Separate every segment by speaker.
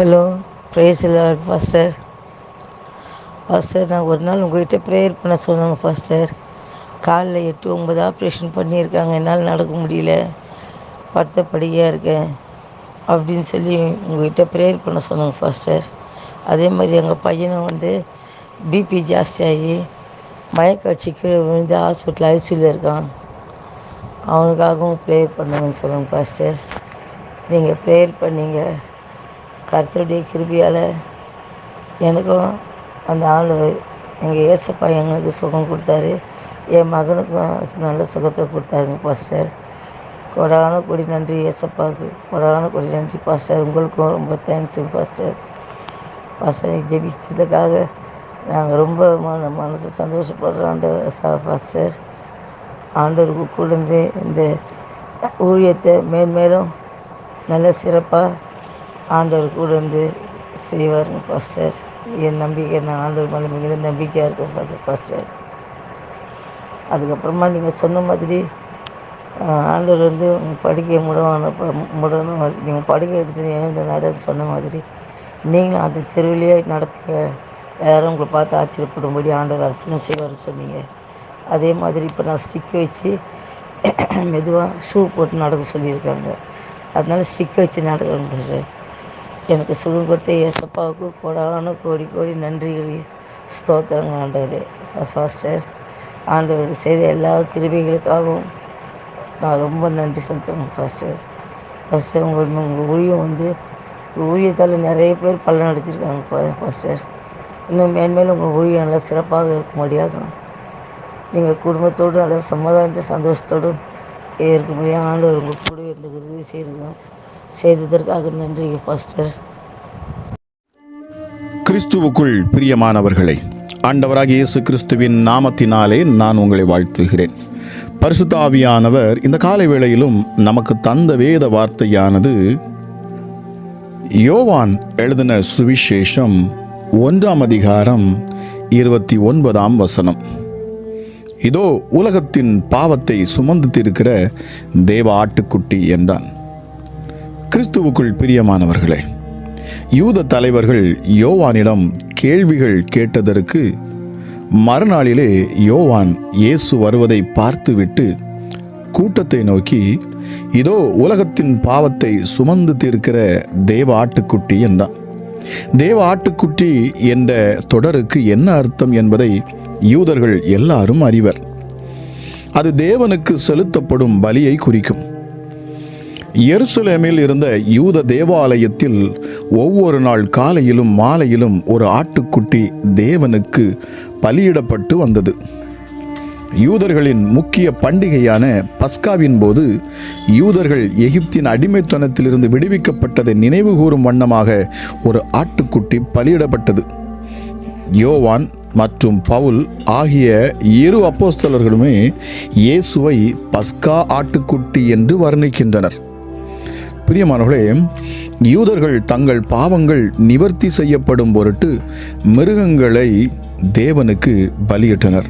Speaker 1: Hello, price Lord pastor. நான் ஒரு நாள் உங்கள்கிட்ட ப்ரேயர் பண்ண சொன்னாங்க பாஸ்டர். காலில் 8-9 ஆப்ரேஷன் பண்ணியிருக்காங்க, என்னால் நடக்க முடியல, படுத்தபடியாக இருக்கேன் அப்படின்னு சொல்லி உங்கள்கிட்ட ப்ரேயர் பண்ண சொன்னாங்க பாஸ்டர். அதே மாதிரி எங்கள் பையனும் பிபி ஜாஸ்தியாகி மயக்காட்சிக்கு விழுந்து ஹாஸ்பிட்டல் ஐசியூவில் இருக்கான். அவனுக்காகவும் ப்ரேயர் பண்ணுங்கன்னு சொல்லுங்க பாஸ்டர். நீங்கள் ப்ரேயர் பண்ணீங்க, கர்த்தருடைய கிருபையால் எனக்கும் அந்த ஆள் எங்கள் ஏசப்பா எங்களுக்கு சுகம் கொடுத்தாரு, என் மகனுக்கும் நல்ல சுகத்தை கொடுத்தாருங்க பாஸ்டர். கொடான கொடி நன்றி ஏசப்பாவுக்கு, கொடான கொடி நன்றி பாஸ்டர். உங்களுக்கும் ரொம்ப தேங்க்ஸுங்க பாஸ்டர். ஜெபிச்சதுக்காக நாங்கள் ரொம்ப மனசு சந்தோஷப்படுறோம் பாஸ்டர். ஆண்டவருக்கு கூடந்து இந்த ஊழியத்தை மேன்மேலும் நல்ல சிறப்பாக ஆண்டவர் கூட செய்வாருங்க பாஸ்டர். என் நம்பிக்கை, நான் ஆண்டவர் மேலே மிகுந்த நம்பிக்கையாக இருக்கேன் பாஸ்டர். அதுக்கப்புறமா நீங்கள் சொன்ன மாதிரி ஆண்டவர் படுக்கையை முடணும், நீங்கள் படுக்கை எடுத்து எழுந்து நடன்னு சொன்ன மாதிரி நீங்களும் அந்த தெருவிலேயே நடப்பீங்க, யாரும் உங்களை பார்த்து ஆச்சரியப்படும்படி ஆண்டவர் அற்புதம் செய்வார்னு சொன்னீங்க. அதே மாதிரி இப்போ நான் ஸ்டிக் வச்சு மெதுவாக ஷூ போட்டு நடக்க சொல்லியிருக்காங்க, அதனால ஸ்டிக்கை வச்சு நடக்கிறேன் பாஸ்டர். எனக்கு சுகம் கொடுத்த ஏசப்பாவுக்கு கோடான கோடி கோடி நன்றிகள், ஸ்தோத்திரங்க ஆண்டவர் பாஸ்டர். ஆண்டவர் செய்த எல்லா கிருபைகளுக்காகவும் நான் ரொம்ப நன்றி செலுத்துகிறேன் பாஸ்டர். உங்கள் ஊழியம் ஊழியத்தால் நிறைய பேர் பலன் அடைஞ்சிருக்காங்க பாஸ்டர். இன்னும் மேன்மேலும் உங்கள் ஊழியம் நல்லா சிறப்பாக இருக்க முடியாது. நீங்கள் குடும்பத்தோடு நல்லா சமாதானத்தை சந்தோஷத்தோடு இருக்க முடியாது. ஆண்டவர் உங்கள் கூட இருந்துக்கிறது செய்ததற்காக நன்றி பாஸ்டர்.
Speaker 2: கிறிஸ்துவுக்குள் பிரியமானவர்களே, ஆண்டவராகிய இயேசு கிறிஸ்துவின் நாமத்தினாலே நான் உங்களை வாழ்த்துகிறேன். பரிசுத்த ஆவியானவர் இந்த காலை வேளையிலும் நமக்கு தந்த வேத வார்த்தையானது யோவான் எழுதின சுவிசேஷம் 1ஆம் அதிகாரம் 29ஆம் வசனம். இதோ உலகத்தின் பாவத்தை சுமந்து தீர்க்கிற தேவ ஆட்டுக்குட்டி என்றான். கிறிஸ்துவுக்குள் பிரியமானவர்களே, யூத தலைவர்கள் யோவானிடம் கேள்விகள் கேட்டதற்கு மறுநாளிலே யோவான் இயேசு வருவதை பார்த்துவிட்டு கூட்டத்தை நோக்கி, இதோ உலகத்தின் பாவத்தை சுமந்து தீர்க்கிற தேவ ஆட்டுக்குட்டி என்றான். தேவ ஆட்டுக்குட்டி என்ற தொடருக்கு என்ன அர்த்தம் என்பதை யூதர்கள் எல்லாரும் அறிவர். அது தேவனுக்கு செலுத்தப்படும் பலியை குறிக்கும். எருசலேமில் இருந்த யூத தேவாலயத்தில் ஒவ்வொரு நாள் காலையிலும் மாலையிலும் ஒரு ஆட்டுக்குட்டி தேவனுக்கு பலியிடப்பட்டு வந்தது. யூதர்களின் முக்கிய பண்டிகையான பஸ்காவின் போது யூதர்கள் எகிப்தின் அடிமைத்தனத்திலிருந்து விடுவிக்கப்பட்டதை நினைவு கூறும் வண்ணமாக ஒரு ஆட்டுக்குட்டி பலியிடப்பட்டது. யோவான் மற்றும் பவுல் ஆகிய 2 அப்போஸ்தலர்களுமே இயேசுவை பஸ்கா ஆட்டுக்குட்டி என்று வர்ணிக்கின்றனர். பிரியமானவர்களே, யூதர்கள் தங்கள் பாவங்கள் நிவர்த்தி செய்யப்படும் பொருட்டு மிருகங்களை தேவனுக்கு பலியிட்டனர்.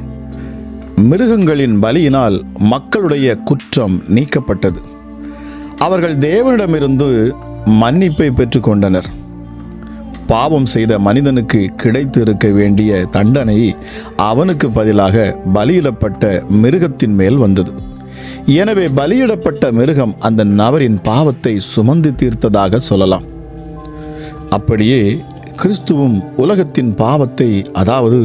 Speaker 2: மிருகங்களின் பலியினால் மக்களுடைய குற்றம் நீக்கப்பட்டது. அவர்கள் தேவனிடமிருந்து மன்னிப்பை பெற்றுக்கொண்டனர். பாவம் செய்த மனிதனுக்கு கிடைத்திருக்க வேண்டிய தண்டனை அவனுக்கு பதிலாக பலியிடப்பட்ட மிருகத்தின் மேல் வந்தது. எனவே பலியிடப்பட்ட மிருகம் அந்த நபரின் பாவத்தை சுமந்து தீர்த்ததாக சொல்லலாம். அப்படியே கிறிஸ்துவும் உலகத்தின் பாவத்தை, அதாவது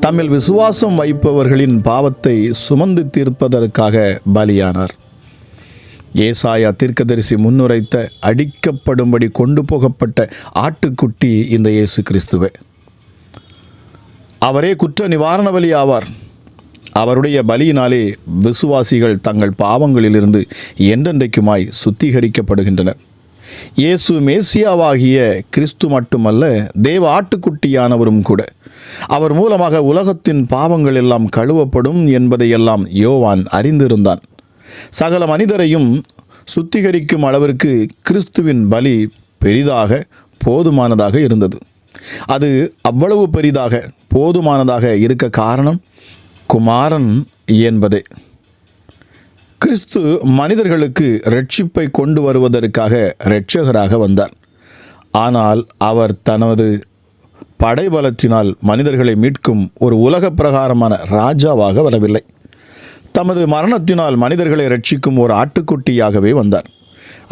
Speaker 2: தம்மில் விசுவாசம் வைப்பவர்களின் பாவத்தை சுமந்து தீர்ப்பதற்காக பலியானார். ஏசாயா தீர்க்கதரிசி முன்னுரைத்த அடிக்கப்படும்படி கொண்டு போகப்பட்ட ஆட்டுக்குட்டி இந்த இயேசு கிறிஸ்துவே. அவரே குற்ற நிவாரண பலி ஆவார். அவருடைய பலியினாலே விசுவாசிகள் தங்கள் பாவங்களிலிருந்து என்றென்றைக்குமாய் சுத்திகரிக்கப்படுகின்றனர். இயேசு மேசியாவாகிய கிறிஸ்து மட்டுமல்ல, தேவ ஆட்டுக்குட்டியானவரும் கூட. அவர் மூலமாக உலகத்தின் பாவங்கள் எல்லாம் கழுவப்படும் என்பதையெல்லாம் யோவான் அறிந்திருந்தான். சகல மனிதரையும் சுத்திகரிக்கும் அளவிற்கு கிறிஸ்துவின் பலி பெரிதாக போதுமானதாக இருந்தது. அது அவ்வளவு பெரிதாக போதுமானதாக இருக்க காரணம் குமாரன் என்பதே. கிறிஸ்து மனிதர்களுக்கு இரட்சிப்பை கொண்டு வருவதற்காக இரட்சகராக வந்தார். ஆனால் அவர் தனது படைபலத்தினால் மனிதர்களை மீட்கும் ஒரு உலக பிரகாரமான ராஜாவாக வரவில்லை. தமது மரணத்தினால் மனிதர்களை ரட்சிக்கும் ஒரு ஆட்டுக்குட்டியாகவே வந்தார்.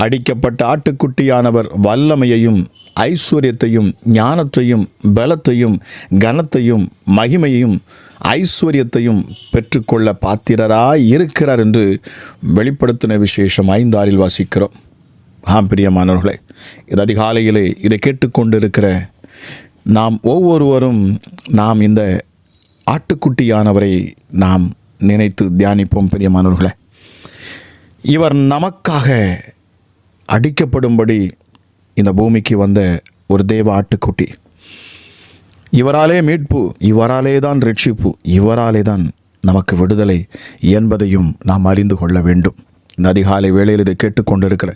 Speaker 2: அடிக்கப்பட்ட ஆட்டுக்குட்டியானவர் வல்லமையையும் ஐஸ்வர்யத்தையும் ஞானத்தையும் பலத்தையும் கனத்தையும் மகிமையையும் ஐஸ்வர்யத்தையும் பெற்றுக்கொள்ள பாத்திரராய் இருக்கிறார் என்று வெளிப்படுத்தின விசேஷம் 5:6 வாசிக்கிறோம். பிரியமானவர்களே, இது அதிகாலையிலே இதை கேட்டுக்கொண்டிருக்கிற நாம் ஒவ்வொருவரும் நாம் இந்த ஆட்டுக்குட்டியானவரை நாம் நினைத்து தியானிப்போம். பிரியமானவர்களே, இவர் நமக்காக அடிக்கப்படும்படி இந்த பூமிக்கு வந்த ஒரு தேவ ஆட்டுக்குட்டி. இவராலே மீட்பு, இவராலே தான் ரட்சிப்பு, இவராலே தான் நமக்கு விடுதலை என்பதையும் நாம் அறிந்து கொள்ள வேண்டும். இந்த அதிகாலை வேளையில் இதை கேட்டுக்கொண்டிருக்கிற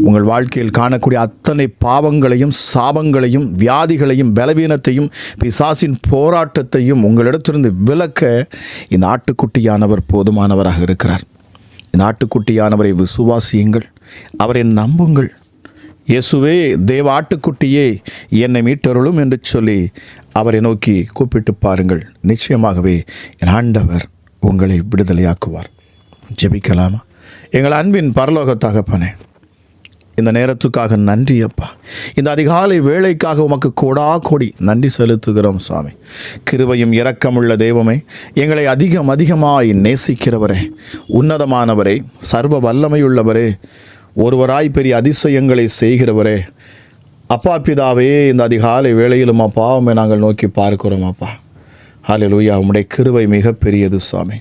Speaker 2: உங்கள் வாழ்க்கையில் காணக்கூடிய அத்தனை பாவங்களையும் சாபங்களையும் வியாதிகளையும் பலவீனத்தையும் பிசாசின் போராட்டத்தையும் உங்களிடத்திலிருந்து விலக்க இந்த ஆட்டுக்குட்டியானவர் போதுமானவராக இருக்கிறார். இந்த ஆட்டுக்குட்டியானவரை விசுவாசியுங்கள், அவரை நம்புங்கள். இயேசுவே, தேவ ஆட்டுக்குட்டியே, என்னை மீட்டருளும் என்று சொல்லி அவரை நோக்கி கூப்பிட்டு பாருங்கள். நிச்சயமாகவே என் ஆண்டவர் உங்களை விடுதலையாக்குவார். ஜெபிக்கலாமா? எங்கள் அன்பின் பரலோக தகப்பனே, இந்த நேரத்துக்காக நன்றி அப்பா. இந்த அதிகாலை வேளைக்காக உமக்கு கோடி நன்றி செலுத்துகிறோம் சுவாமி. கிருபையும் இரக்கமுள்ள தெய்வமே, எங்களை அதிகமாய் நேசிக்கிறவரே, உன்னதமானவரே, சர்வ வல்லமையுள்ளவரே, ஒருவராய் பெரிய அதிசயங்களை செய்கிறவரே, அப்பா பிதாவே, இந்த அதிகாலை வேளையிலும் அப்பா உம்மை நாங்கள் நோக்கி பார்க்கிறோம் அப்பா. ஹல்லேலூயா. உம்முடைய கிருபை மிக பெரியது சுவாமி.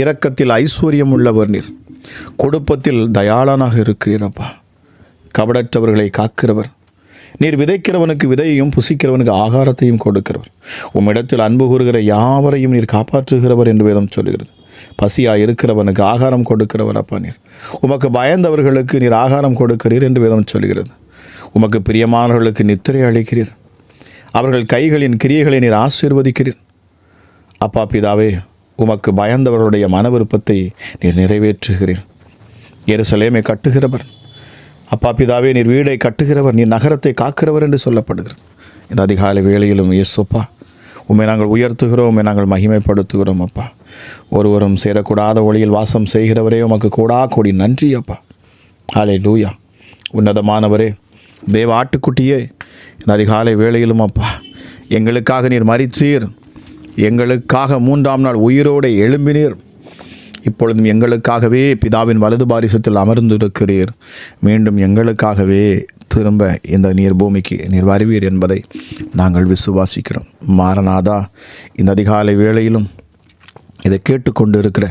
Speaker 2: இரக்கத்தில் ஐஸ்வர்யம் உள்ளவர் நீர், கொடுப்பத்தில் தயாளனாக இருக்கிறீரப்பா. கபடற்றவர்களை காக்கிறவர் நீர், விதைக்கிறவனுக்கு விதையையும் புசிக்கிறவனுக்கு ஆகாரத்தையும் கொடுக்கிறவர். உம்மிடத்தில் அன்பு கூறுகிற யாவரையும் நீர் காப்பாற்றுகிறவர் என்று வேதம் சொல்லுகிறது. பசியாக இருக்கிறவனுக்கு ஆகாரம் கொடுக்கிறவர் அப்பா நீர். உமக்கு பயந்தவர்களுக்கு நீர் ஆகாரம் கொடுக்கிறீர் என்று வேதம் சொல்கிறது. உமக்கு பிரியமானவர்களுக்கு நித்திரை அளிக்கிறீர். அவர்கள் கைகளின் கிரியைகளை நீர் ஆசீர்வதிக்கிறீர். அப்பா பிதாவே, உமக்கு பயந்தவர்களுடைய மன விருப்பத்தை நீர் நிறைவேற்றுகிறீர். எருசலேமை கட்டுகிறவர் அப்பா பிதாவே, நீர் வீடை கட்டுகிறவர், நீர் நகரத்தை காக்கிறவர் என்று சொல்லப்படுகிறது. இந்த அதிகாலை வேளையிலும் இயேசுப்பா உம்மை நாங்கள் உயர்த்துகிறோம், உம்மை நாங்கள் மகிமைப்படுத்துகிறோம் அப்பா. ஒருவரும் சேரக்கூடாத ஒளியில் வாசம் செய்கிறவரே, உமக்கு கோடி நன்றி அப்பா. ஹல்லேலூயா. உன்னதமானவரே, தேவ ஆட்டுக்குட்டியே, இந்த அதிகாலை வேளையிலும் அப்பா எங்களுக்காக நீர் மரித்தீர், எங்களுக்காக 3ஆம் நாள் உயிரோடு எழும்பினீர். இப்பொழுதும் எங்களுக்காகவே பிதாவின் வலது பாரிசத்தில் அமர்ந்திருக்கிறீர். மீண்டும் எங்களுக்காகவே திரும்ப இந்த நீர் பூமிக்கு நீர் வருவீர் என்பதை நாங்கள் விசுவாசிக்கிறோம். மாரநாதா, இந்த அதிகாலை வேளையிலும் இதை கேட்டுக்கொண்டு இருக்கிற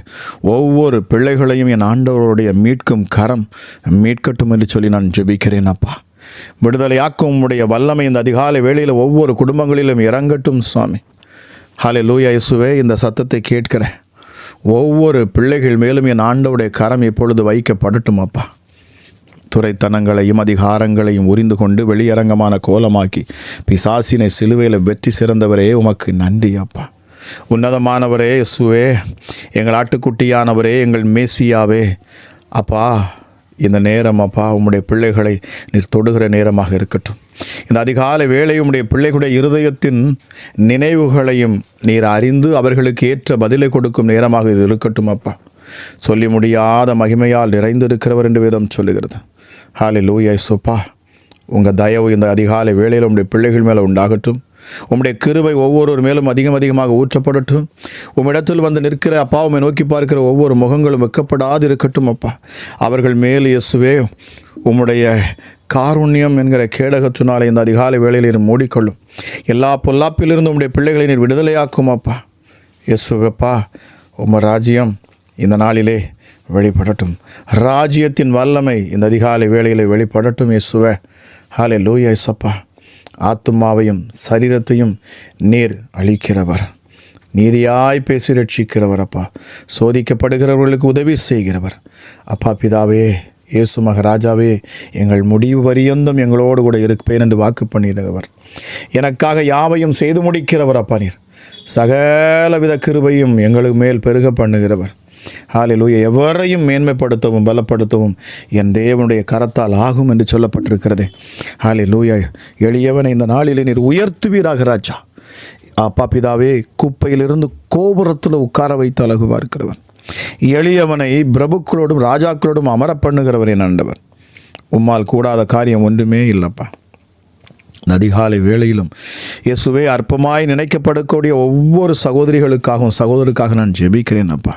Speaker 2: ஒவ்வொரு பிள்ளைகளையும் என் ஆண்டவருடைய மீட்கும் கரம் மீட்கட்டும் என்று சொல்லி நான் ஜெபிக்கிறேன் அப்பா. விடுதலையாக்கும் உம்முடைய வல்லமை இந்த அதிகாலை வேளையில் ஒவ்வொரு குடும்பங்களிலும் இறங்கட்டும் சுவாமி. ஹல்லேலூயா. இயேசுவே, இந்த சத்தத்தை கேட்கிற ஒவ்வொரு பிள்ளைகள் மேலும் என் ஆண்டவருடைய கரம் இப்பொழுது வைக்கப்படட்டும் அப்பா. துரைத்தனங்களையும் அதிகாரங்களையும் உரிந்து கொண்டு வெளியரங்கமான கோலமாக்கி பிசாசினை சிலுவையில் வெற்றி சிறந்தவரே, உமக்கு நன்றி அப்பா. உன்னதமானவரே இயேசுவே, எங்கள் ஆட்டுக்குட்டியானவரே, எங்கள் மேசியாவே அப்பா, இந்த நேரம் அப்பா உம்முடைய பிள்ளைகளை நீர் தொடுகிற நேரமாக இருக்கட்டும். இந்த அதிகாலை வேளை உம்முடைய பிள்ளைகளுடைய இருதயத்தின் நினைவுகளையும் நீர் அறிந்து அவர்களுக்கு ஏற்ற பதிலை கொடுக்கும் நேரமாக இது இருக்கட்டும் அப்பா. சொல்லி முடியாத மகிமையால் நிறைந்திருக்கிறவர் என்று வேதம் சொல்லுகிறது. ஹல்லேலூயா. இயேசுப்பா, உங்கள் தயவு இந்த அதிகாலை வேளையில் உம்முடைய பிள்ளைகள் மேலே உண்டாகட்டும். உம்முடைய கிருபை ஒவ்வொருவர் மேலும் அதிகமாக ஊற்றப்படட்டும். உம்மிடத்தில் வந்து நிற்கிற அப்பா, உம்மை நோக்கி பார்க்கிற ஒவ்வொரு முகங்களும் வெக்கப்படாது இருக்கட்டும் அப்பா. அவர்கள் மேல் இயேசுவே உம்முடைய காருண்யம் என்கிற கேடகத்தினாலே இந்த அதிகாலை வேளையில் நீர் மூடிக்கொள்ளும். எல்லா பொல்லாப்பிலிருந்து உம்முடைய பிள்ளைகளை நீர் விடுதலையாக்கும் அப்பா. இயேசுவப்பா, உம்ம ராஜ்யம் இந்த நாளிலே வெளிப்படட்டும். ராஜ்யத்தின் வல்லமை இந்த அதிகாலை வேளையிலே வெளிப்படட்டும் இயேசுவே. ஹல்லேலூயா. இயேசப்பா, ஆத்துமாவையும் சரீரத்தையும் நீர் அளிக்கிறவர், நீதியாய் பேசி ரட்சிக்கிறவர் அப்பா. சோதிக்கப்படுகிறவர்களுக்கு உதவி செய்கிறவர் அப்பா பிதாவே. இயேசு மகராஜாவே, எங்கள் முடிவு பரியந்தம் எங்களோடு கூட இருப்பேன் என்று வாக்கு பண்ணிடுகிறவர், எனக்காக யாவையும் செய்து முடிக்கிறவர் அப்பா. நீர் சகலவித கிருபையும் எங்களுக்கு மேல் பெருக பண்ணுகிறவர். ஹல்லேலூயா. எவரையும் மேன்மைப்படுத்தவும் பலப்படுத்தவும் என் தேவனுடைய கரத்தால் ஆகும் என்று சொல்லப்பட்டிருக்கிறது. ஹல்லேலூயா. எளியவனை இந்த நாளிலே நீர் உயர்த்துவீராக ராஜா. அப்பா பிதாவே, குப்பையிலிருந்து கோபுரத்தில் உட்கார வைத்து அழகு பார்க்கிறவன், எளியவனை பிரபுக்களோடும் ராஜாக்களோடும் அமர பண்ணுகிறவர் என் ஆண்டவர். உம்மால் கூடாத காரியம் ஒன்றுமே இல்லைப்பா. அதிகாலை வேளையிலும் இயேசுவே, அற்பமாய் நினைக்கப்படக்கூடிய ஒவ்வொரு சகோதரிகளுக்காகவும் சகோதரருக்காக நான் ஜெபிக்கிறேன் அப்பா.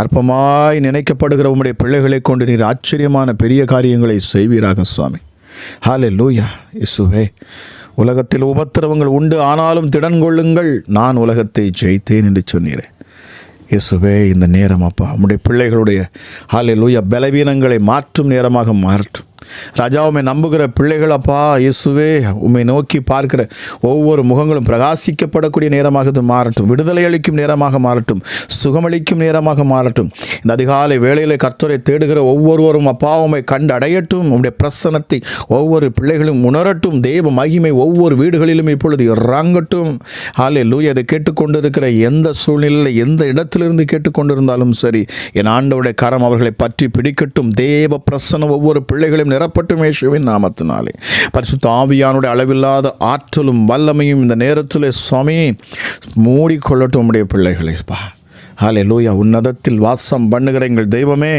Speaker 2: அற்பமாய் நினைக்கப்படுகிற உம்முடைய பிள்ளைகளை கொண்டு நீர் ஆச்சரியமான பெரிய காரியங்களை செய்வீராக சுவாமி. ஹல்லேலூயா. இயேசுவே, உலகத்தில் உபத்திரவங்கள் உண்டு, ஆனாலும் திடன் கொள்ளுங்கள், நான் உலகத்தை ஜெயித்தேன் என்று சொன்னீரே. இயேசுவே, இந்த நேரம் அப்பா உம்முடைய பிள்ளைகளுடைய ஹல்லேலூயா பலவீனங்களை மாற்றும் நேரமாக மாறட்டும் ராஜா. உம்மை நம்புகிற பிள்ளைகள் அப்பா இயேசுவே, உம்மை நோக்கி பார்க்கிற ஒவ்வொரு முகங்களும் பிரகாசிக்கப்படக்கூடிய நேரமாக இது மாறட்டும். விடுதலை அளிக்கும் நேரமாக மாறட்டும். சுகமளிக்கும் நேரமாக மாறட்டும். இந்த அதிகாலை வேளையில் கர்த்தரை தேடுகிற ஒவ்வொருவரும் அப்பா உம்மை கண்டு அடையட்டும். உம்முடைய பிரசன்னத்தை ஒவ்வொரு பிள்ளைகளும் உணரட்டும். தேவ மகிமை ஒவ்வொரு வீடுகளிலும் இப்பொழுது இறங்கட்டும். ஹல்லேலூயா. இதை கேட்டுக்கொண்டிருக்கிற எந்த சூழ்நிலையில் எந்த இடத்திலிருந்து கேட்டுக்கொண்டிருந்தாலும் சரி, என் ஆண்டவருடைய கரம் அவர்களை பற்றி பிடிக்கட்டும். தேவ பிரசன்னம் ஒவ்வொரு பிள்ளைகளையும் நிரப்பட்டும் இயேசுவின் நாமத்தினாலே. பரிசுத்த ஆவியானுடைய அளவில்லாத ஆற்றலும் வல்லமையும் இந்த நேரத்தில் சுவாமி மூடிக்கொள்ளட்டும் உம்முடைய பிள்ளைகளை. ஹல்லேலூயா. உன்னதத்தில் வாசம் பண்ணுகிற எங்கள் தெய்வமே,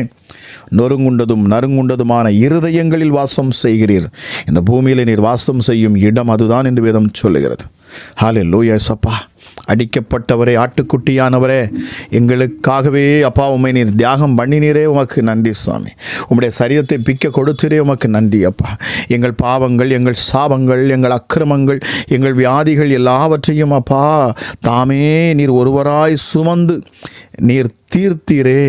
Speaker 2: நொறுங்குண்டதும் நறுங்குண்டதுமான இருதயங்களில் வாசம் செய்கிறீர். இந்த பூமியில் நீர் வாசம் செய்யும் இடம் அதுதான் என்று வேதம் சொல்லுகிறது. ஹல்லேலூயா. சப்பா, அடிக்கப்பட்டவரே, ஆட்டுக்குட்டியானவரே, எங்களுக்காகவே அப்பா உம்மை நீர் தியாகம் பண்ணினீரே, உமக்கு நன்றி சுவாமி. உம்முடைய சரீரத்தை பிக்க கொடுத்தீரே, உமக்கு நன்றி அப்பா. எங்கள் பாவங்கள், எங்கள் சாபங்கள், எங்கள் அக்கிரமங்கள், எங்கள் வியாதிகள் எல்லாவற்றையும் அப்பா தாமே நீர் ஒருவராய் சுமந்து நீர் தீர்த்தீரே.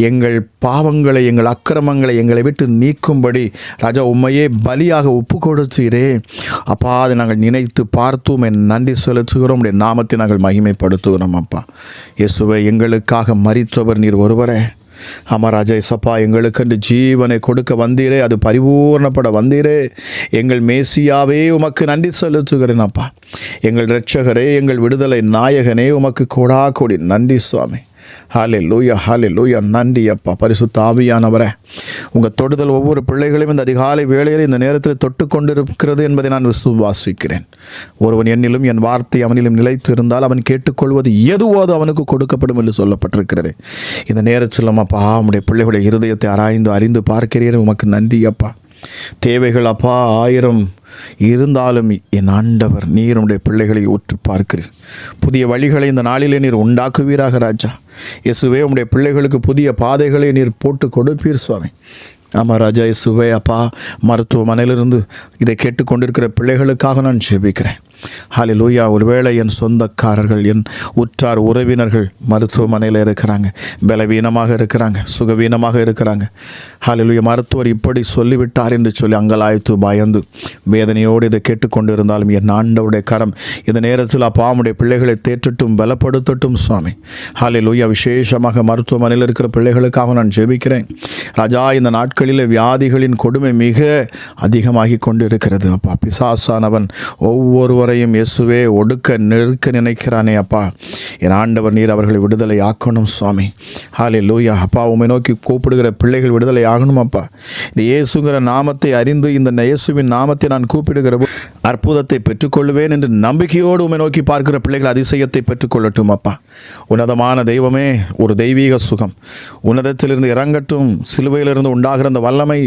Speaker 2: எங்கள் பாவங்களை, எங்கள் அக்கிரமங்களை எங்களை விட்டு நீக்கும்படி ராஜா உம்மையே பலியாக ஒப்பு கொடுத்தீரே அப்பா. அதை நாங்கள் நினைத்து பார்த்தோம், என் நன்றி செலுத்துகிறோம். உடைய நாமத்தை நாங்கள் மகிமைப்படுத்துகிறோம் அப்பா. இயேசுவே, எங்களுக்காக மரித்தவர் நீர் ஒருவரே. அமராஜா இசப்பா, எங்களுக்கென்று ஜீவனை கொடுக்க வந்தீரே, அது பரிபூர்ணப்பட வந்தீரே. எங்கள் மேசியாவே உமக்கு நன்றி செலுத்துகிறேன் அப்பா. எங்கள் இரட்சகரே, எங்கள் விடுதலை நாயகனே, உமக்கு கோடா கோடி நன்றி சுவாமி. ஹல்லேலூயா. ஹல்லேலூயா. நன்றி அப்பா. பரிசுத்த ஆவியானவரே, உங்கள் தொடுதல் ஒவ்வொரு பிள்ளைகளையும் இந்த அதிகாலை வேளையில் இந்த நேரத்தில் தொட்டு கொண்டிருக்கிறது என்பதை நான் விசுவாசிக்கிறேன். ஒருவன் என்னிலும் என் வார்த்தை அவனிலும் நிலைத்து இருந்தால் அவன் கேட்டுக்கொள்வது எதுவோ அது அவனுக்கு கொடுக்கப்படும் என்று சொல்லப்பட்டிருக்கிறது. இந்த நேரத்தில் அப்பா உம்முடைய பிள்ளைகளுடைய இருதயத்தை ஆராய்ந்து அறிந்து பார்க்கிறீர், உமக்கு நன்றி அப்பா. தேவைகள் அப்பா 1000 இருந்தாலும் என் ஆண்டவர் நீர் உடைய பிள்ளைகளை ஊற்று பார்க்கிறீர். புதிய வழிகளை இந்த நாளிலே நீர் உண்டாக்குவீராக ராஜா. இயேசுவே, உடைய பிள்ளைகளுக்கு புதிய பாதைகளை நீர் போட்டு கொடுப்பீர் சுவாமி. ஆமாம் ராஜா. இயேசுவே அப்பா, மருத்துவமனையிலிருந்து இதை கேட்டுக்கொண்டிருக்கிற பிள்ளைகளுக்காக நான் ஜெபிக்கிறேன். ஹல்லேலூயா. ஒருவேளை என் சொந்தக்காரர்கள், என் உற்றார் உறவினர்கள் மருத்துவமனையில் இருக்கிறாங்க, பலவீனமாக இருக்கிறாங்க, சுகவீனமாக இருக்கிறாங்க. ஹல்லேலூயா. மருத்துவர் இப்படி சொல்லிவிட்டார் என்று சொல்லி அங்கலாய்த்து பயந்து வேதனையோடு இதை கேட்டுக்கொண்டு இருந்தாலும் என் ஆண்டவருடைய கரம் இந்த நேரத்தில் அப்பா உம்முடைய பிள்ளைகளை தேற்றட்டும், பலப்படுத்தட்டும் சுவாமி. ஹல்லேலூயா. விசேஷமாக மருத்துவமனையில் இருக்கிற பிள்ளைகளுக்காக நான் ஜெபிக்கிறேன் ராஜா. இந்த நாட்களில் வியாதிகளின் கொடுமை மிக அதிகமாகி கொண்டு இருக்கிறது அப்பா. பிசாசானவன் ஒவ்வொருவரையும் இயேசுவே ஒடுக்க நெருக்க நினைக்கிறானே அப்பா. என் ஆண்டவர் நீர் அவர்களை விடுதலை ஆக்கணும் சுவாமி. ஹல்லேலூயா. அப்பா, உம்மை நோக்கி கூப்பிடுகிற பிள்ளைகள் விடுதலை ஆகணும் அப்பா. இந்த இயேசுங்கிற நாமத்தை அறிந்து இந்த இயேசுவின் நாமத்தை நான் கூப்பிடுகிற அற்புதத்தை பெற்றுக்கொள்வேன் என்று நம்பிக்கையோடு உம்மை நோக்கி பார்க்கிற பிள்ளைகள் அதிசயத்தை பெற்றுக்கொள்ளட்டும் அப்பா. உன்னதமான தெய்வமே, ஒரு தெய்வீக சுகம் உன்னதத்திலிருந்து இறங்கட்டும். சிலுவையிலிருந்து உண்டாகிற அந்த வல்லமை,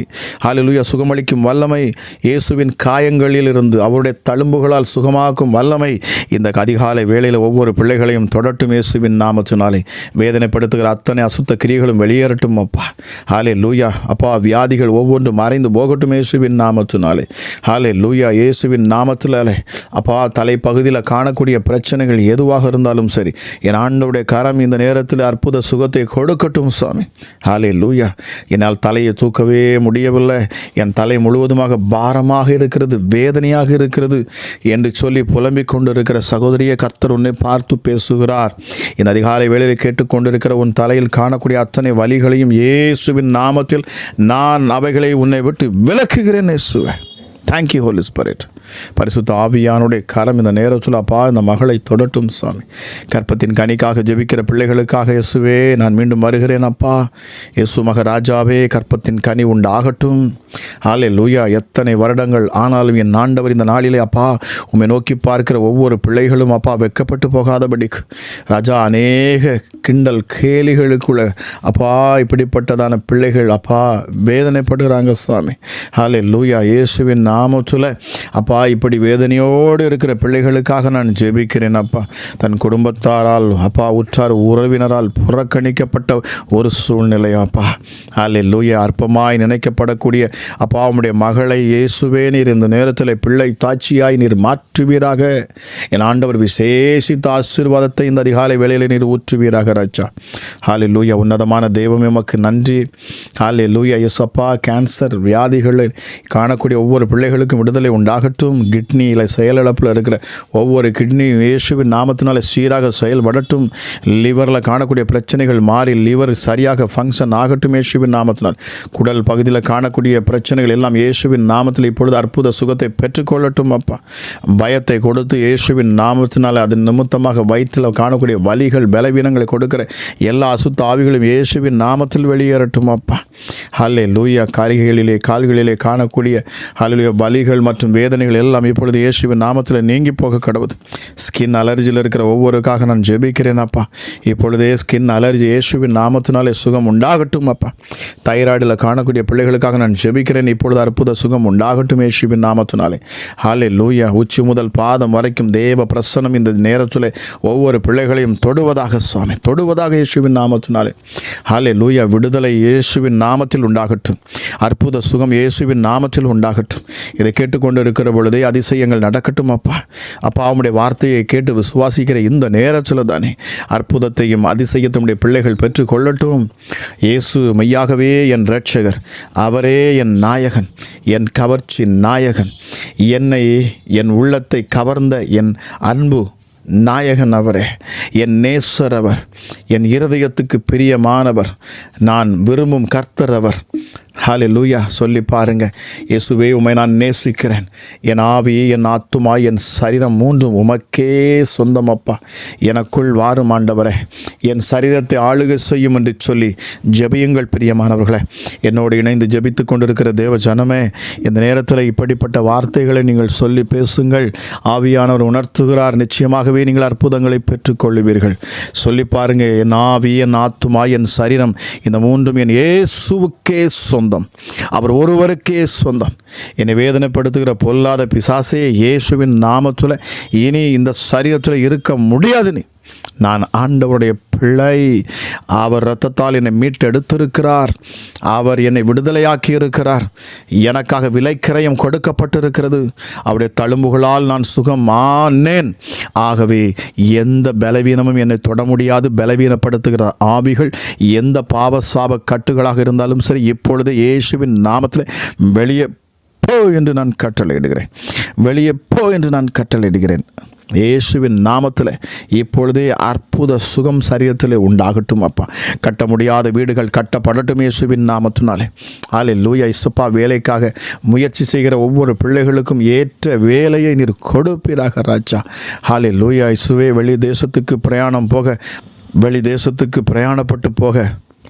Speaker 2: ஹல்லேலூயா, சுகமளிக்கும் வல்லமை, இயேசுவின் காயங்களில் இருந்து அவருடைய தழும்புகளால் சுகமாக்கும் வல்லமை இந்த அதிகாலை வேளையில் ஒவ்வொரு பிள்ளைகளையும் தொடட்டும் இயேசுவின் நாமத்தினாலே. வேதனைப்படுத்துகிற அத்தனை அசுத்த கிரியைகளும் வெளியேறட்டும் அப்பா. ஹல்லேலூயா. அப்பா, வியாதிகள் ஒவ்வொன்றும் மறைந்து போகட்டும் இயேசுவின் நாமத்தினாலே. ஹல்லேலூயா. இயேசுவின் நாமத்தினாலே அப்பா, தலைப்பகுதியில் காணக்கூடிய பிரச்சனைகள் எதுவாக இருந்தாலும் சரி, என் ஆண்டவருடைய கரம் இந்த நேரத்தில் அற்புத சுகத்தை கொடுக்கட்டும் சுவாமி. ஹல்லேலூயா. என்னால் தலையை தூக்கவே முடியவில்லை, என் தலை முழுவதுமாக பாரமாக இருக்கிறது, வேதனையாக இருக்கிறது என்று சொல்லி புலம்பிக் கொண்டிருக்கிற சகோதரியை கர்த்தர் உன்னை பார்த்து பேசுகிறார். இந்த அதிகாலை வேளையில் கேட்டுக்கொண்டிருக்கிற உன் தலையில் காணக்கூடிய அத்தனை வலிகளையும் இயேசுவின் நாமத்தில் நான் அவைகளை உன்னை விட்டு விலக்குகிறேன் இயேசுவே. Thank you holy spirit. பரிசுத்த ஆவியானுடைய கரம் இந்த நேரத்தில் அப்பா இந்த மகளை தொடட்டும் சுவாமி. கற்பத்தின் கனிக்காக ஜெபிக்கிற பிள்ளைகளுக்காக இயேசுவே நான் மீண்டும் வருகிறேன் அப்பா. இயேசு மகராஜாவே, கற்பத்தின் கனி உண்டாகட்டும். ஹல்லேலூயா. எத்தனை வருடங்கள் ஆனாலும் என் ஆண்டவர் இந்த நாளிலே அப்பா உம்மை நோக்கி பார்க்கிற ஒவ்வொரு பிள்ளைகளும் அப்பா வெட்கப்பட்டு போகாதபடிக்கு ராஜா அநேக கிண்டல் கேலிகளுக்குள்ள அப்பா இப்படிப்பட்டதான பிள்ளைகள் அப்பா வேதனைப்படுகிறாங்க சுவாமி. ஹல்லேலூயா. இயேசுவின் நாமத்தில் அப்பா இப்படி வேதனையோடு இருக்கிற பிள்ளைகளுக்காக நான் ஜெபிக்கிறேன் அப்பா. தன் குடும்பத்தாரால் அப்பா உற்றார் உறவினரால் புறக்கணிக்கப்பட்ட ஒரு சூழ்நிலை அப்பா. ஹல்லேலூயா. அற்பமாய் நினைக்கப்படக்கூடிய அப்பா உம்முடைய மகளை இயேசுவே நீர் இந்த நேரத்தில் பிள்ளை தாட்சியாய் நீர் மாற்றுவீராக. என் ஆண்டவர் விசேஷித்த ஆசீர்வாதத்தை இந்த அதிகாலை வேளையில் நீர் ஊற்றுவீராக ராஜா. ஹல்லேலூயா. உன்னதமான தெய்வமே உமக்கு நன்றி. ஹல்லேலூயா. இயேசுப்பா, கேன்சர் வியாதிகளை காணக்கூடிய ஒவ்வொரு பிள்ளைகளுக்கும் விடுதலை உண்டாகட்டும். கிட்னியில் செயலிழப்பில் இருக்கிற ஒவ்வொரு கிட்னியும் இயேசுவின் நாமத்தினால சீராக செயல்படட்டும். லிவரில் காணக்கூடிய பிரச்சனைகள் மாறி லிவர் சரியாக ஃபங்க்ஷன் ஆகட்டும் இயேசுவின் நாமத்தினால். குடல் பகுதியில் காணக்கூடிய பிரச்சனைகள் எல்லாம் இயேசுவின் நாமத்தில் இப்பொழுது அற்புத சுகத்தை பெற்றுக்கொள்ளட்டும் அப்பா. பயத்தை கொடுத்து இயேசுவின் நாமத்தினால் அதன் நிமித்தமாக வயிற்றில் காணக்கூடிய வலிகள் பலவீனங்களை கொடுக்கிற எல்லா அசுத்த ஆவிகளும் இயேசுவின் நாமத்தில் வெளியேறட்டும் அப்பா. ஹல்லேலூயா. காரிகைகளிலே கால்களிலே காணக்கூடிய ஹல்லேலூயா வலிகள் மற்றும் வேதனைகள் எல்லாம் இப்பொழுது இயேசுவின் நாமத்தில் நீங்கி போக கடவுது. ஸ்கின் அலர்ஜியில் இருக்கிற ஒவ்வொருக்காக நான் ஜெபிக்கிறேன் அப்பா. இப்பொழுதே ஸ்கின் அலர்ஜி இயேசுவின் நாமத்தினாலே சுகம் உண்டாகட்டும் அப்பா. தைராய்டில் காணக்கூடிய பிள்ளைகளுக்காக நான் ஜெபிக்கிறேன். இப்பொழுது அற்புத சுகம் உண்டாகட்டும் இயேசுவின் நாமத்தினாலே. ஹல்லேலூயா. உச்சி முதல் பாதம் வரைக்கும் தேவ பிரசன்னம் இந்த நேரத்தில் ஒவ்வொரு பிள்ளைகளையும் தொடுவதாக சுவாமி, தொடுவதாக இயேசுவின் நாமத்தினாலே. ஹல்லேலூயா. விடுதலை இயேசுவின் நாமத்தில் உண்டாகட்டும். அற்புத சுகம் இயேசுவின் நாமத்தில் உண்டாகட்டும். இதை கேட்டுக்கொண்டு இருக்கிற பொழுதே அதிசயங்கள் நடக்கட்டும் அப்பா. அப்பா உம்முடைய வார்த்தையை கேட்டு விசுவாசிக்கிற இந்த நேரத்தில் தானே அற்புதத்தையும் அதிசயத்துடைய பிள்ளைகள் பெற்றுக்கொள்ளட்டும். இயேசு மெய்யாகவே என் இரட்சகர், அவரே என் நாயகன், என் கவர்ச்சி நாயகன், என்னை என் உள்ளத்தை கவர்ந்த என் அன்பு நாயகன் அவரே, என் நேசர் அவர், என் இருதயத்துக்கு பிரியமானவர், நான் விரும்பும் கர்த்தர் அவர். ஹல்லேலூயா. சொல்லி பாருங்க, இயேசுவே உம்மை நான் நேசிக்கிறேன். என் ஆவி, என் ஆத்துமா, என் சரீரம் மூன்றும் உமக்கே சொந்தம் அப்பா. எனக்குள் வாரும் ஆண்டவரே, என் சரீரத்தை ஆளுகை செய்யும் என்று சொல்லி ஜெபியுங்கள் பிரியமானவர்களே. என்னோடு இணைந்து ஜெபித்து கொண்டிருக்கிற தேவ ஜனமே, இந்த நேரத்தில் இப்படிப்பட்ட வார்த்தைகளை நீங்கள் சொல்லி பேசுங்கள். ஆவியானவர் உணர்த்துகிறார். நிச்சயமாகவே நீங்கள் அற்புதங்களை பெற்றுக்கொள்ளுவீர்கள். சொல்லி பாருங்க, என் ஆவி, என் ஆத்துமா, என் சரீரம் இந்த மூன்றும் என் இயேசுவுக்கே சொந்தம். அவர் ஒருவருக்கே சொந்தம். என்னை வேதனைப்படுத்துகிற பொல்லாத பிசாசே, இயேசுவின் நாமத்தில் இனி இந்த சரீரத்தில் இருக்க முடியாது. நான் ஆண்டவருடைய பிள்ளை. அவர் இரத்தத்தால் என்னை மீட்டெடுத்திருக்கிறார். அவர் என்னை விடுதலையாக்கி இருக்கிறார். எனக்காக விலைக்கிரயம் கொடுக்கப்பட்டிருக்கிறது. அவருடைய தழும்புகளால் நான் சுகமானேன். ஆகவே எந்த பலவீனமும் என்னை தொட முடியாது. பலவீனப்படுத்துகிற ஆவிகள் எந்த பாவ சாப கட்டுகளாக இருந்தாலும் சரி, இப்பொழுது இயேசுவின் நாமத்தில் வெளியே போ என்று நான் கட்டளையிடுகிறேன். வெளியே போ என்று நான் கட்டளையிடுகிறேன். இயேசுவின் நாமத்தில் இப்பொழுதே அற்புத சுகம் சரீரத்தில் உண்டாகட்டும் அப்பா. கட்ட முடியாத வீடுகள் கட்டப்படட்டும் இயேசுவின் நாமத்தினாலே. ஹல்லேலூயா. இயேசுப்பா, வேலைக்காக முயற்சி செய்கிற ஒவ்வொரு பிள்ளைகளுக்கும் ஏற்ற வேலையை நீர் கொடுப்பீராக ராஜா. ஹல்லேலூயா. இயேசுவே, வெளி தேசத்துக்கு பிரயாணப்பட்டு போக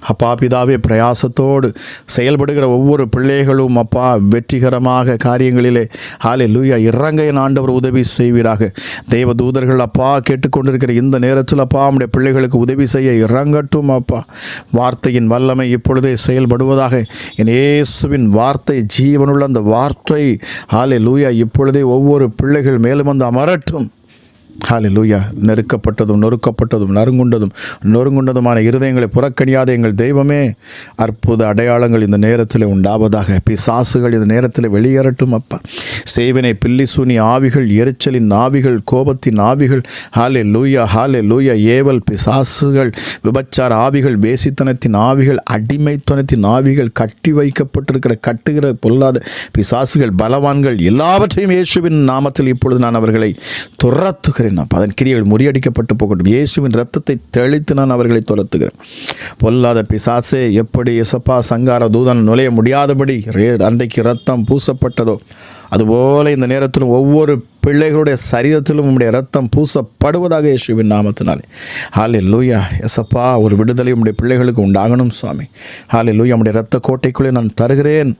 Speaker 2: அப்பா பிதாவே, பிரயாசத்தோடு செயல்படுகிற ஒவ்வொரு பிள்ளைகளும் அப்பா வெற்றிகரமாக காரியங்களிலே ஹல்லேலூயா இறங்க என் ஆண்டவர் உதவி செய்வீராக. தேவ தூதர்கள் அப்பா கேட்டுக்கொண்டிருக்கிற இந்த நேரத்தில் அப்பா நம்முடைய பிள்ளைகளுக்கு உதவி செய்ய இறங்கட்டும் அப்பா. வார்த்தையின் வல்லமை இப்பொழுதே செயல்படுவதாக. என் இயேசுவின் வார்த்தை ஜீவனுள்ள அந்த வார்த்தை ஹல்லேலூயா இப்பொழுதே ஒவ்வொரு பிள்ளைகள் மேலும் வந்து அமரட்டும். ஹல்லேலூயா. நெருக்கப்பட்டதும் நொறுக்கப்பட்டதும் நொறுங்குண்டதுமான இருதயங்களை புறக்கணியாத எங்கள் தெய்வமே, அற்புத அடையாளங்கள் இந்த நேரத்தில் உண்டாவதாக. பிசாசுகள் இந்த நேரத்தில் வெளியேறட்டும் அப்பா. சேவனை, பில்லிசூனி ஆவிகள், எரிச்சலின் ஆவிகள், கோபத்தின் ஆவிகள், ஹல்லேலூயா ஹல்லேலூயா, ஏவல் பிசாசுகள், விபச்சார ஆவிகள், வேசித்தனத்தின் ஆவிகள், அடிமைத்தனத்தின் ஆவிகள், கட்டி வைக்கப்பட்டிருக்கிற கட்டுகிற பொல்லாத பிசாசுகள், பலவான்கள் எல்லாவற்றையும் இயேசுவின் நாமத்தில் இப்பொழுது நான் அவர்களை துரத்துகிறேன். ஜெபிக்கிறேன். அப்போ அதன் கிரியைகள் முறியடிக்கப்பட்டு போகட்டும். இயேசுவின் இரத்தத்தை தெளித்து நான் அவர்களை துரத்துகிறேன். பொல்லாத பிசாசே, எப்படி இயேசப்பா சங்கார தூதன் நுழைய முடியாதபடி அன்றைக்கு இரத்தம் பூசப்பட்டதோ, அதுபோல இந்த நேரத்தில் ஒவ்வொரு பிள்ளைகளுடைய சரீரத்திலும் உம்முடைய இரத்தம் பூசப்படுவதாக இயேசுவின் நாமத்தினாலே. ஹல்லேலூயா. எசப்பா, ஒரு விடுதலை உம்முடைய பிள்ளைகளுக்கு உண்டாகணும் சுவாமி. ஹல்லேலூயா. உம்முடைய இரத்த கோட்டைக்குள்ளே நான் தருகிறேன்.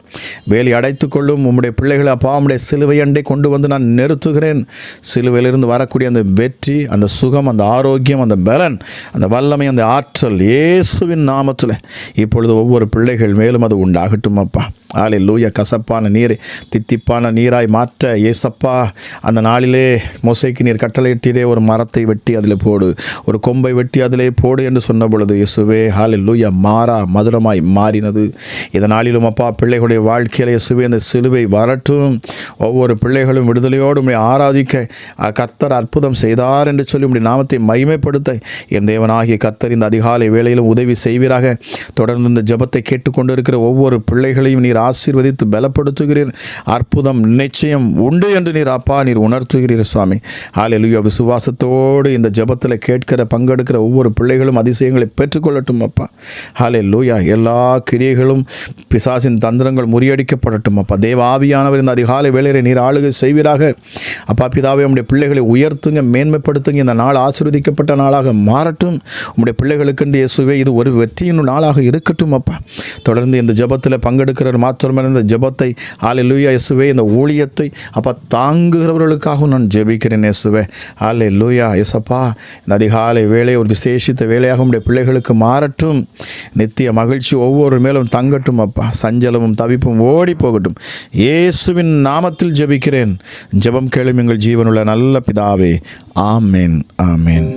Speaker 2: வேலி அடைத்துக்கொள்ளும் உம்முடைய பிள்ளைகளை அப்பா உம்முடைய சிலுவை அண்டை கொண்டு வந்து நான் நிறுத்துகிறேன். சிலுவையிலிருந்து வரக்கூடிய அந்த வெற்றி, அந்த சுகம், அந்த ஆரோக்கியம், அந்த பலன், அந்த வல்லமை, அந்த ஆற்றல் இயேசுவின் நாமத்தில் இப்பொழுது ஒவ்வொரு பிள்ளைகள் மேலும் அது உண்டாகட்டும் அப்பா. ஹல்லேலூயா. கசப்பான நீரை தித்திப்பான நீராய் மாற்ற இயேசப்பா, அந்த நாளிலே மோசேக்கு நீர் கட்டளையிட்டீரே, ஒரு மரத்தை வெட்டி அதில் போடு, ஒரு கொம்பை வெட்டி அதிலே போடு என்று சொன்ன பொழுது இயேசுவே ஹல்லேலூயா மாறா மதுரமாய் மாறினது. இந்த நாளிலும் அப்பா பிள்ளைகளுடைய வாழ்க்கையில் இயேசுவே அந்த சிலுவை வரட்டும். ஒவ்வொரு பிள்ளைகளும் விடுதலையோடு உம்மை ஆராதிக்க கர்த்தர் அற்புதம் செய்தார் என்று சொல்லி உம்முடைய நாமத்தை மகிமைப்படுத்த என் தேவனாகிய கர்த்தர் இந்த அதிகாலை வேளையிலும் உதவி செய்வீராக. தொடர்ந்து இந்த ஜெபத்தை கேட்டுக்கொண்டிருக்கிற ஒவ்வொரு பிள்ளைகளையும் நீர் ஆசீர்வதித்து பலப்படுத்துகிறீர். அற்புதம் நிச்சயம் உண்டு என்று நீர் அப்பா நீர் உணர்த்துகிறீர் சுவாமி. ஹல்லேலூயா. விசுவாசத்தோடு இந்த ஜெபத்தில் கேட்கிற பங்கெடுக்கிற ஒவ்வொரு பிள்ளைகளும் அதிசயங்களை பெற்றுக்கொள்ளட்டும் அப்பா. ஹல்லேலூயா. எல்லா கிரியைகளும் பிசாசின் தந்திரங்கள் முறியடிக்கப்படட்டும் அப்பா. தேவ ஆவியானவர் இந்த அதிகாலை வேளையிலே நீர் ஆளுகை செய்வீராக. அப்பா பிதாவே, உம்முடைய பிள்ளைகளை உயர்த்துங்க, மேன்மைப்படுத்துங்க. இந்த நாள் ஆசீர்வதிக்கப்பட்ட நாளாக மாறட்டும். உம்முடைய பிள்ளைகளுக்கு இயேசுவே இது ஒரு வெற்றியின் நாளாக இருக்கட்டும் அப்பா. தொடர்ந்து இந்த ஜெபத்தில் பங்கெடுக்கிற மாத்திரமே இந்த ஜெபத்தை ஹல்லேலூயா இயேசுவே இந்த ஊழியத்தை அப்பா தாங்குகிறவர்களுக்காகவும் நான் ஜெபிக்கிறேன் இயேசுவே. ஹல்லேலூயா. இயேசப்பா, இந்த அதிகாலை வேலை ஒரு விசேஷித்த வேலையாக உம்முடைய பிள்ளைகளுக்கு மாறட்டும். நித்திய மகிழ்ச்சி ஒவ்வொரு மேலும் தங்கட்டும் அப்பா. சஞ்சலமும் தவிப்பும் ஓடி போகட்டும். இயேசுவின் நாமத்தில் ஜெபிக்கிறேன். ஜெபம் கேளும் எங்கள் ஜீவனுள்ள நல்ல பிதாவே. ஆமென், ஆமென்.